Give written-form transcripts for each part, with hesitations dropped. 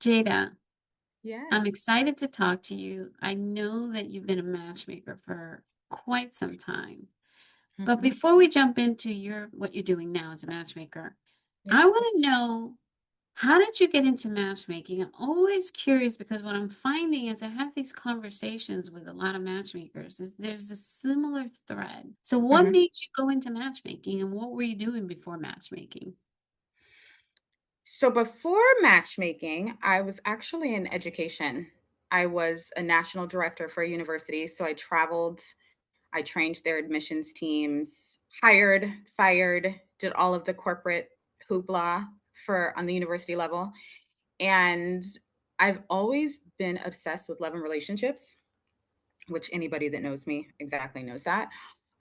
Jada, I'm Yes. excited to talk to you. I know that you've been a matchmaker for quite some time. But Hmm. before we jump into what you're doing now as a matchmaker, Yeah. I want to know, how did you get into matchmaking? I'm always curious because what I'm finding as I have these conversations with a lot of matchmakers is there's a similar thread. So what Hmm. made you go into matchmaking and what were you doing before matchmaking? So before matchmaking, I was actually in education. I was a national director for a university. So I traveled, I trained their admissions teams, hired, fired, did all of the corporate hoopla for on the university level. And I've always been obsessed with love and relationships, which anybody that knows me exactly knows that.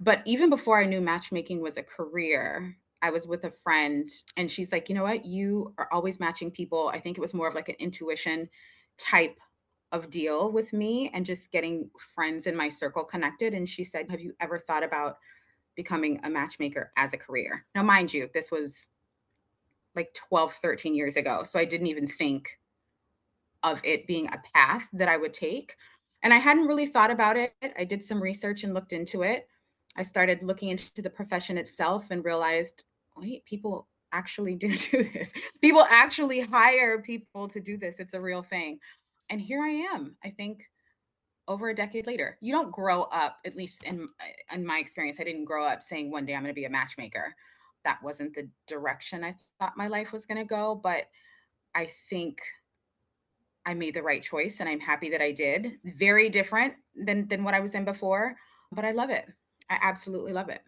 But even before I knew matchmaking was a career, I was with a friend and she's like, you know what? You are always matching people. I think it was more of like an intuition type of deal with me and just getting friends in my circle connected. And she said, have you ever thought about becoming a matchmaker as a career? Now, mind you, this was like 12, 13 years ago. So I didn't even think of it being a path that I would take. And I hadn't really thought about it. I did some research and looked into it. I started looking into the profession itself and realized, wait, people actually do do this. People actually hire people to do this. It's a real thing. And here I am, I think over a decade later. You don't grow up, at least in my experience, I didn't grow up saying one day I'm going to be a matchmaker. That wasn't the direction I thought my life was going to go, but I think I made the right choice and I'm happy that I did. Very different than what I was in before, but I love it. I absolutely love it.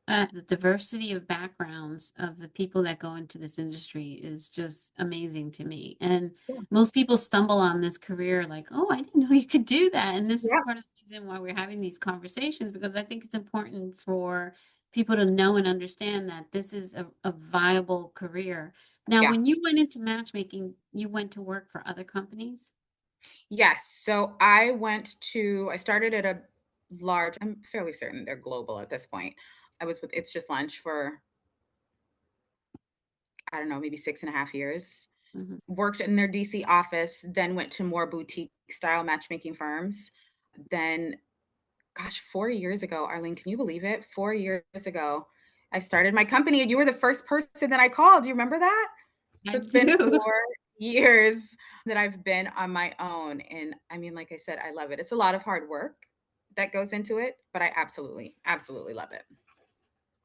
The diversity of backgrounds of the people that go into this industry is just amazing to me. And Yeah. most people stumble on this career like, oh, I didn't know you could do that. And this is Yeah. part of the reason why we're having these conversations, because I think it's important for people to know and understand that this is a viable career. Now, Yeah. when you went into matchmaking, you went to work for other companies? Yes. So I started at a large, I'm fairly certain they're global at this point. I was with It's Just Lunch for, I don't know, maybe 6.5 years. Mhm. Worked in their DC office, then went to more boutique style matchmaking firms. Then, gosh, 4 years ago, Arlene, can you believe it? 4 years ago, I started my company and you were the first person that I called. Do you remember that? I So it's been do. 4 years that I've been on my own. And I mean, like I said, I love it. It's a lot of hard work that goes into it, but I absolutely, absolutely love it.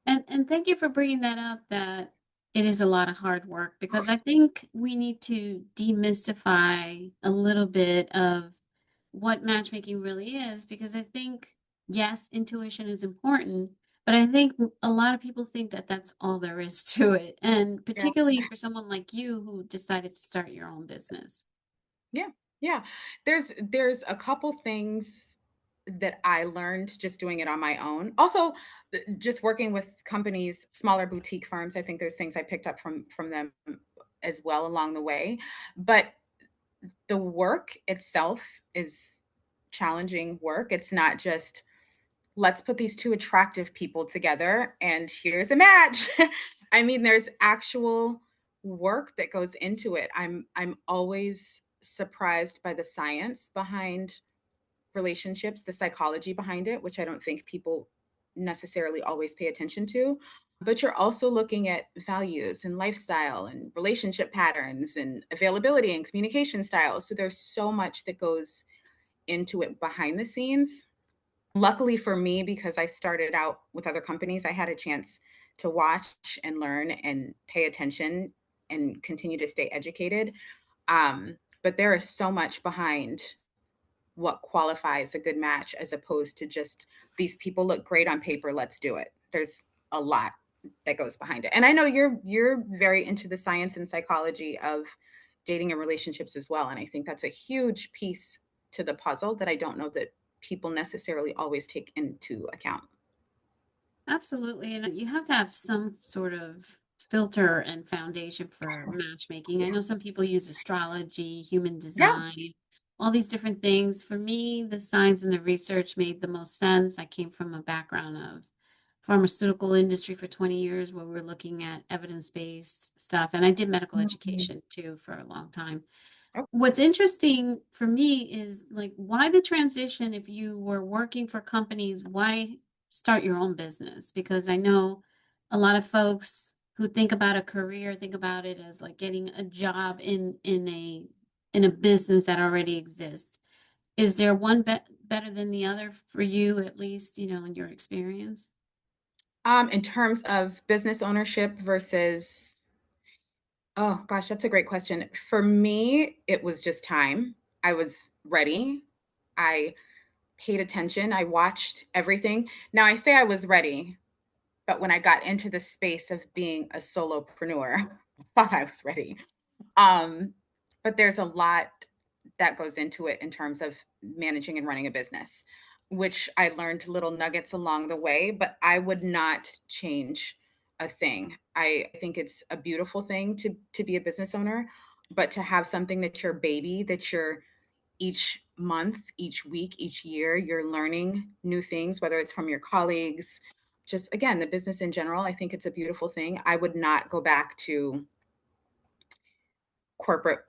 And thank you for bringing that up, that it is a lot of hard work, because I think we need to demystify a little bit of what matchmaking really is, because I think, yes, intuition is important, but I think a lot of people think that that's all there is to it. And Yeah. particularly for someone like you who decided to start your own business. Yeah. Yeah. There's a couple things that I learned just doing it on my own. Also, just working with companies, smaller boutique firms, I think there's things I picked up from them as well along the way. But the work itself is challenging work. It's not just let's put these two attractive people together and here's a match. I mean, there's actual work that goes into it. I'm always surprised by the science behind relationships, the psychology behind it, which I don't think people necessarily always pay attention to. But you're also looking at values and lifestyle and relationship patterns and availability and communication styles. So there's so much that goes into it behind the scenes. Luckily for me, because I started out with other companies, I had a chance to watch and learn and pay attention and continue to stay educated. But there is so much behind what qualifies a good match as opposed to just these people look great on paper, let's do it. There's a lot that goes behind it. And I know you're very into the science and psychology of dating and relationships as well, and I think that's a huge piece to the puzzle that I don't know that people necessarily always take into account. Absolutely. And you have to have some sort of filter and foundation for matchmaking. I Yeah. know some people use astrology, human Yeah. design, all these different things. For me, the science and the research made the most sense. I came from a background of pharmaceutical industry for 20 years where we're looking at evidence-based stuff. And I did medical Mhm. education too for a long time. what's interesting for me is like why the transition if you were working for companies, why start your own business? Because I know a lot of folks who think about a career think about it as like getting a job in a business that already exists. Is there one better than the other for you, at least, in your experience? In terms of business ownership versus, oh gosh, that's a great question. For me, it was just time. I was ready. I paid attention. I watched everything. Now I say I was ready, but when I got into the space of being a solopreneur, I thought I was ready. Um, but there's a lot that goes into it in terms of managing and running a business, which I learned little nuggets along the way, but I would not change a thing. I think it's a beautiful thing to be a business owner, but to have something that's your baby, that you're each month, each week, each year, you're learning new things, whether it's from your colleagues, just again, the business in general, I think it's a beautiful thing. I would not go back to corporate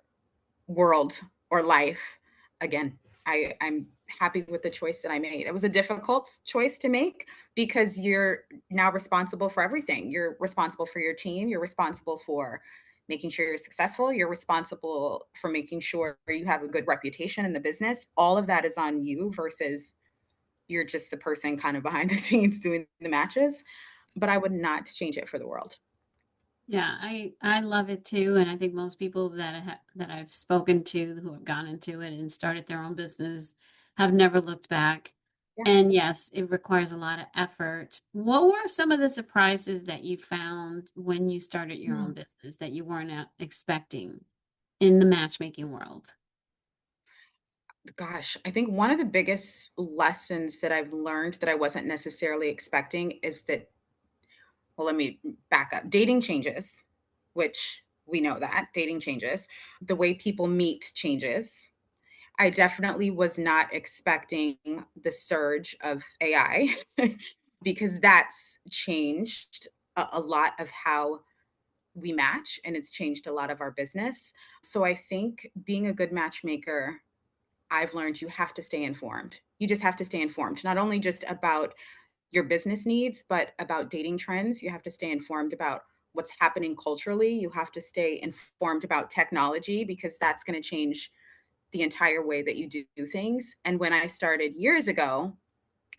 world or life again. I'm happy with the choice that I made. It was a difficult choice to make because you're now responsible for everything. You're responsible for your team. You're responsible for making sure you're successful. You're responsible for making sure you have a good reputation in the business. All of that is on you versus you're just the person kind of behind the scenes doing the matches. But I would not change it for the world. Yeah, I love it too, and I think most people that I've spoken to who have gone into it and started their own business have never looked back. Yeah. And yes, it requires a lot of effort. What were some of the surprises that you found when you started your own Hmm. business that you weren't expecting in the matchmaking world? Gosh, I think one of the biggest lessons that I've learned that I wasn't necessarily expecting is that, well, let me back up. Dating changes, which we know that dating changes. The way people meet changes. I definitely was not expecting the surge of AI because that's changed a lot of how we match and it's changed a lot of our business. So I think being a good matchmaker, I've learned you have to stay informed. You just have to stay informed, not only just about your business needs, but about dating trends. You have to stay informed about what's happening culturally. You have to stay informed about technology because that's going to change the entire way that you do things. And when I started years ago,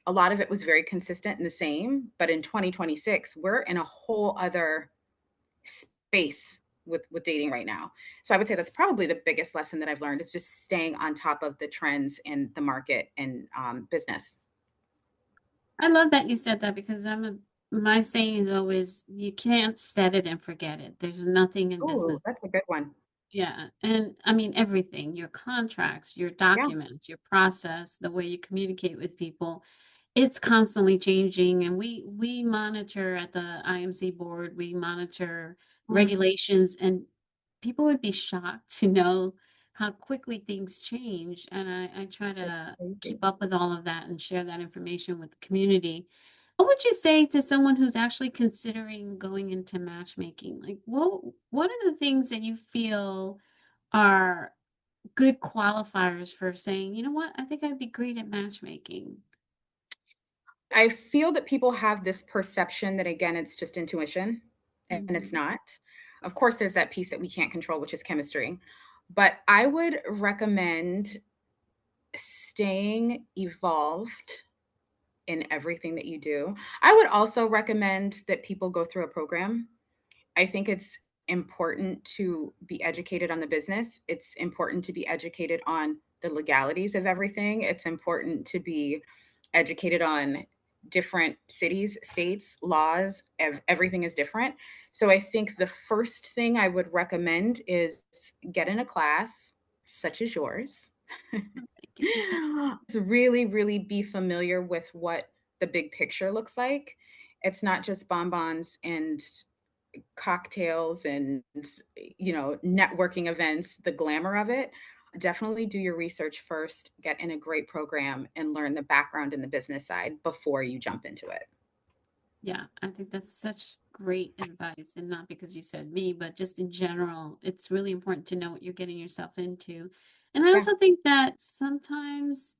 a lot of it was very consistent and the same. But in 2026, we're in a whole other space with dating right now. So I would say that's probably the biggest lesson that I've learned is just staying on top of the trends in the market and business. I love that you said that because my saying is always you can't set it and forget it. There's nothing in Oh, business. that's a good one. Yeah, and I mean everything, your contracts, your Yeah. documents, your process, the way you communicate with people, it's constantly changing and we monitor at the IMC board, we monitor Mm, regulations and people would be shocked to know how quickly things change and I try it's to crazy. keep up with all of that and share that information with the community. What would you say to someone who's actually considering going into matchmaking? Like, what are the things that you feel are good qualifiers for saying, you know what, I think I'd be great at matchmaking? I feel that people have this perception that, again, it's just intuition, and it's Mhm. not. Of course, there's that piece that we can't control, which is chemistry. But I would recommend staying evolved in everything that you do. I would also recommend that people go through a program. I think it's important to be educated on the business. It's important to be educated on the legalities of everything. It's important to be educated on different cities, states, laws. Everything is different. So I think the first thing I would recommend is get in a class such as yours. Oh, thank you for saying. To really, really be familiar with what the big picture looks like. It's not just bonbons and cocktails and networking events, the glamour of it. Definitely do your research first, get in a great program and learn the background and the business side before you jump into it. Yeah, I think that's such great advice, and not because you said me, but just in general, it's really important to know what you're getting yourself into. And I Yeah. also think that sometimes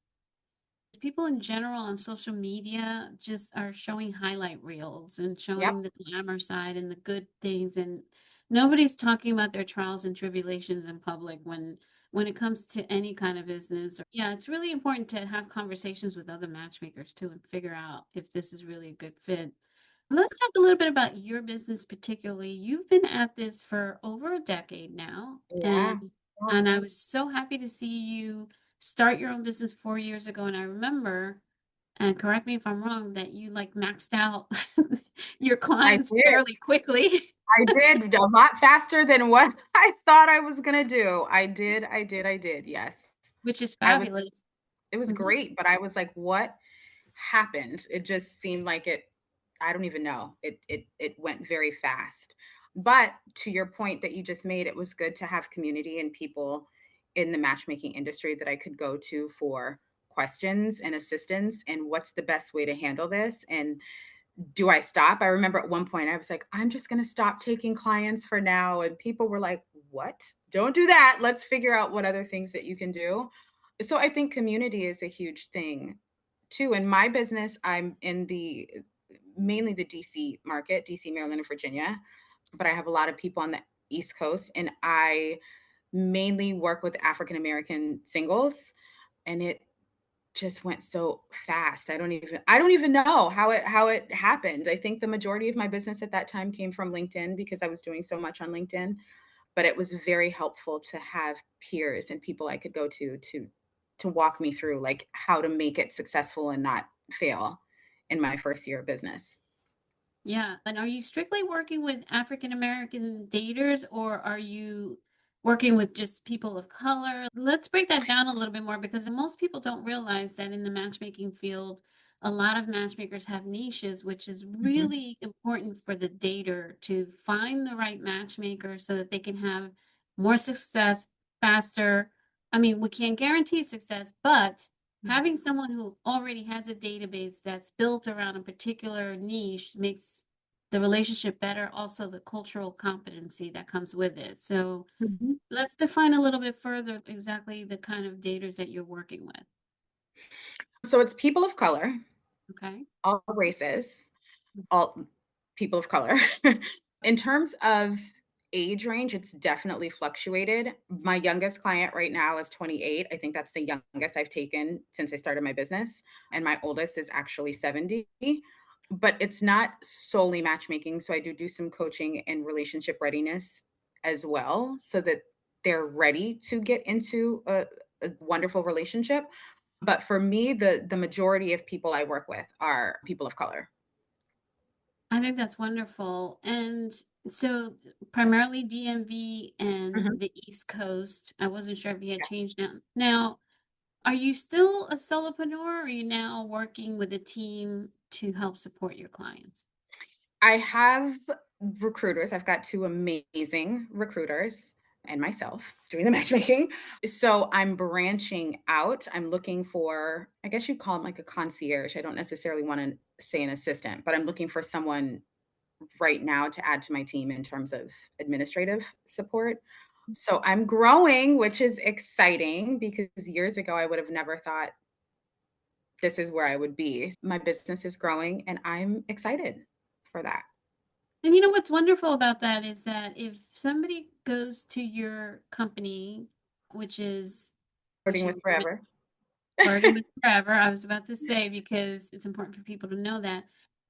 people in general on social media just are showing highlight reels and Yep. showing the glamour side and the good things, and nobody's talking about their trials and tribulations in public when it comes to any kind of business. Yeah, it's really important to have conversations with other matchmakers too and figure out if this is really a good fit. Let's talk a little bit about your business particularly. You've been at this for over a decade now, Yeah. and I was so happy to see you start your own business 4 years ago, and I remember, and correct me if I'm wrong, that you, like, maxed out your I clients did. fairly quickly, I did a lot faster than what I thought I was gonna do. I did, yes. which is I was fabulous. it was Mhm. great, but I was like, "What happened?" It just seemed like I don't even know. It went very fast. But to your point that you just made, it was good to have community and people in the matchmaking industry that I could go to for questions and assistance and what's the best way to handle this, and do I stop? I remember at one point I was like, I'm just going to stop taking clients for now. And people were like, what? Don't do that. Let's figure out what other things that you can do. So I think community is a huge thing too. In my business, I'm in the mainly the DC market, DC, Maryland, and Virginia, but I have a lot of people on the East Coast, and I mainly work with African American singles. And it just went so fast. I don't even know how it happened. I think the majority of my business at that time came from LinkedIn because I was doing so much on LinkedIn, but it was very helpful to have peers and people I could go to walk me through like how to make it successful and not fail in my first year of business. Yeah, and are you strictly working with African American daters, or are you working with just people of color? Let's break that down a little bit more because most people don't realize that in the matchmaking field, a lot of matchmakers have niches, which is Mhm. really important for the dater to find the right matchmaker so that they can have more success faster. I mean, we can't guarantee success, but having someone who already has a database that's built around a particular niche makes the relationship better, also the cultural competency that comes with it. So Mhm. let's define a little bit further exactly the kind of daters that you're working with. So it's people of color, Okay. all races, all people of color. In terms of age range, it's definitely fluctuated. My youngest client right now is 28. I think that's the youngest I've taken since I started my business. And my oldest is actually 70. But it's not solely matchmaking. So I do some coaching and relationship readiness as well so that they're ready to get into a wonderful relationship. But for me, the majority of people I work with are people of color. I think that's wonderful. And so primarily DMV and Mhm. the East Coast. I wasn't sure if you had changed now. Now, are you still a solopreneur or are you now working with a team to help support your clients? I have recruiters. I've got 2 amazing recruiters and myself doing the matchmaking. So I'm branching out. I'm looking for, I guess you'd call him like a concierge. I don't necessarily want to say an assistant, but I'm looking for someone right now to add to my team in terms of administrative support. So I'm growing, which is exciting because years ago I would have never thought this is where I would be. My business is growing and I'm excited for that. And you know what's wonderful about that is that if somebody goes to your company, which is Flirting which with you Forever. Flirting with Forever, I was about to say, because it's important for people to know that.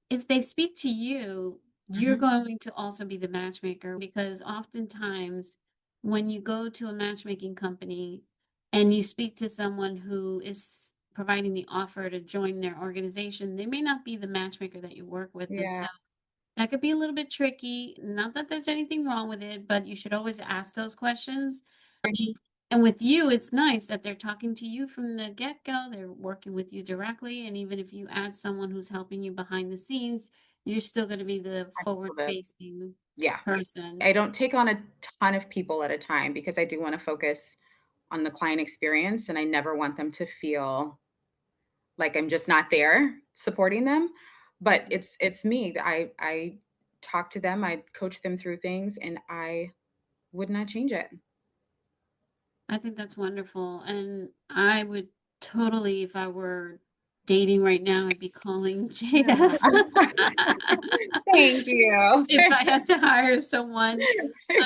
If they speak to you, you're Mhm. going to also be the matchmaker because oftentimes when you go to a matchmaking company and you speak to someone who is providing the offer to join their organization, they may not be the matchmaker that you work with. And so Yeah. that could be a little bit tricky. Not that there's anything wrong with it, but you should always ask those questions. Mhm. And with you, it's nice that they're talking to you from the get-go. They're working with you directly. And even if you add someone who's helping you behind the scenes, you're still going to be the I'm still the forward-facing Yeah. person. I don't take on a ton of people at a time because I do wanna focus on the client experience, and I never want them to feel like I'm just not there supporting them. But it's me. I talk to them, I'd coach them through things, and I would not change it. I think that's wonderful. And I would totally, if I were dating right now, I'd be calling Jada. Yeah. Thank you. If I had to hire someone.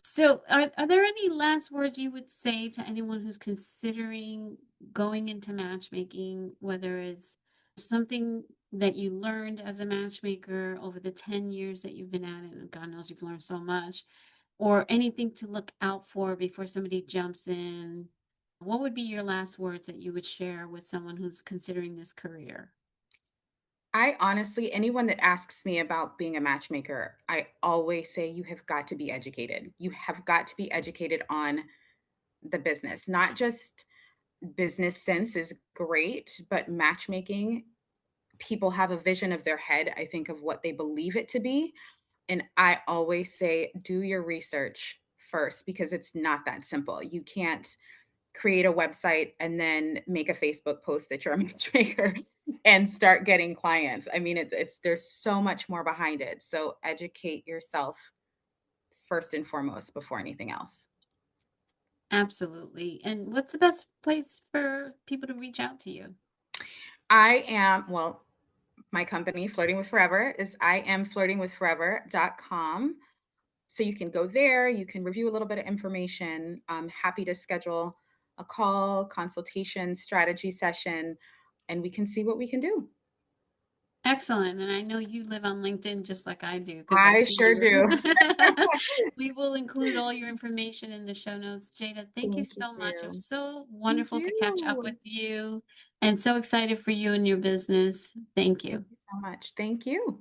So, are there any last words you would say to anyone who's considering going into matchmaking, whether it's something that you learned as a matchmaker over the 10 years that you've been at it, and God knows you've learned so much, or anything to look out for before somebody jumps in? What would be your last words that you would share with someone who's considering this career? I honestly, anyone that asks me about being a matchmaker, I always say you have got to be educated. You have got to be educated on the business, not just business sense is great, but matchmaking, people have a vision of their head, I think, of what they believe it to be. And I always say, do your research first because it's not that simple. You can't create a website and then make a Facebook post that you're a matchmaker and start getting clients. I mean, it's there's so much more behind it. So educate yourself first and foremost before anything else. Absolutely. And what's the best place for people to reach out to you? Well, my company, Flirting with Forever, is I am flirtingwithforever.com. So you can go there, you can review a little bit of information. I'm happy to schedule a call, consultation, strategy session, and we can see what we can do. Excellent. And I know you live on LinkedIn just like I do because I I see sure you. do. We will include all your information in the show notes. Jada, thank you Thank so much. It was you. so Thank wonderful to catch up with you. you and so excited for you and your business. Thank Thank you. you so much. Thank you.